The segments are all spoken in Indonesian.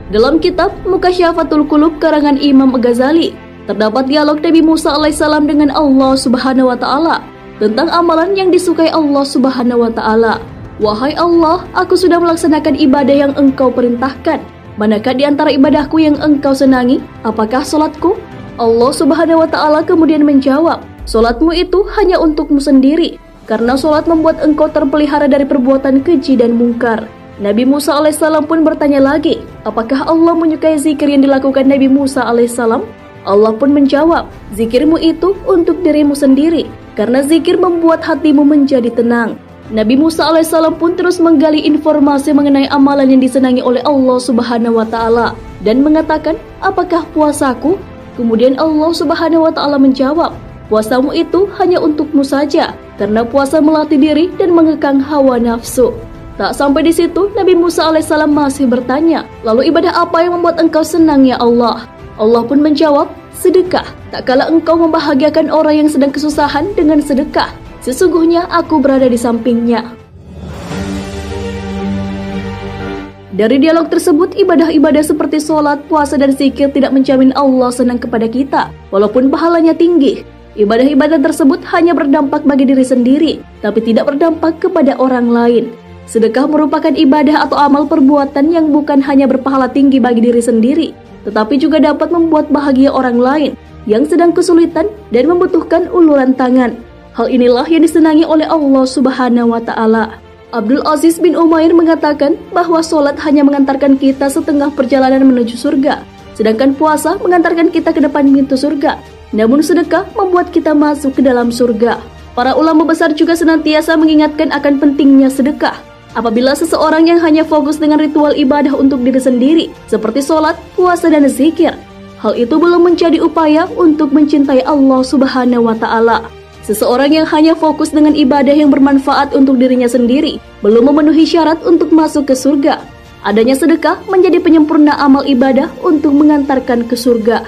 Dalam kitab Mukasyafatul Qulub karangan Imam Ghazali, terdapat dialog Nabi Musa alaihissalam dengan Allah Subhanahu wa taala tentang amalan yang disukai Allah Subhanahu wa taala. Wahai Allah, aku sudah melaksanakan ibadah yang Engkau perintahkan. Manakah di antara ibadahku yang Engkau senangi? Apakah salatku? Allah Subhanahu wa taala kemudian menjawab, salatmu itu hanya untukmu sendiri, karena salat membuat engkau terpelihara dari perbuatan keji dan mungkar. Nabi Musa alaihissalam pun bertanya lagi, apakah Allah menyukai zikir yang dilakukan Nabi Musa alaihissalam? Allah pun menjawab, zikirmu itu untuk dirimu sendiri, karena zikir membuat hatimu menjadi tenang. Nabi Musa alaihissalam pun terus menggali informasi mengenai amalan yang disenangi oleh Allah Subhanahu wa taala dan mengatakan, apakah puasaku? Kemudian Allah Subhanahu wa taala menjawab, puasamu itu hanya untukmu saja, karena puasa melatih diri dan mengekang hawa nafsu. Tak sampai di situ, Nabi Musa alaihissalam masih bertanya, lalu ibadah apa yang membuat engkau senang ya Allah? Allah pun menjawab, sedekah. Tak kala engkau membahagiakan orang yang sedang kesusahan dengan sedekah, sesungguhnya aku berada di sampingnya. Dari dialog tersebut, ibadah-ibadah seperti sholat, puasa, dan zikir tidak menjamin Allah senang kepada kita, walaupun pahalanya tinggi. Ibadah-ibadah tersebut hanya berdampak bagi diri sendiri, tapi tidak berdampak kepada orang lain. Sedekah merupakan ibadah atau amal perbuatan yang bukan hanya berpahala tinggi bagi diri sendiri, tetapi juga dapat membuat bahagia orang lain yang sedang kesulitan dan membutuhkan uluran tangan. Hal inilah yang disenangi oleh Allah Subhanahu wa taala. Abdul Aziz bin Umair mengatakan bahwa sholat hanya mengantarkan kita setengah perjalanan menuju surga, sedangkan puasa mengantarkan kita ke depan pintu surga. Namun sedekah membuat kita masuk ke dalam surga. Para ulama besar juga senantiasa mengingatkan akan pentingnya sedekah. Apabila seseorang yang hanya fokus dengan ritual ibadah untuk diri sendiri, seperti sholat, puasa, dan zikir, hal itu belum menjadi upaya untuk mencintai Allah Subhanahu wa taala. Seseorang yang hanya fokus dengan ibadah yang bermanfaat untuk dirinya sendiri, belum memenuhi syarat untuk masuk ke surga. Adanya sedekah menjadi penyempurna amal ibadah untuk mengantarkan ke surga.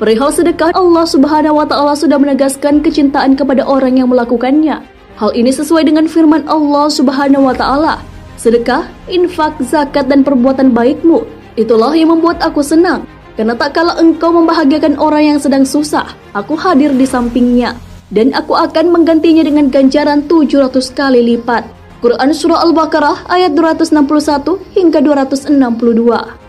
Perihal sedekah, Allah Subhanahu wa taala sudah menegaskan kecintaan kepada orang yang melakukannya. Hal ini sesuai dengan firman Allah Subhanahu wa taala, sedekah, infak, zakat, dan perbuatan baikmu, itulah yang membuat aku senang, karena tak kala engkau membahagiakan orang yang sedang susah, aku hadir di sampingnya, dan aku akan menggantinya dengan ganjaran 700 kali lipat. Quran Surah Al-Baqarah ayat 261 hingga 262.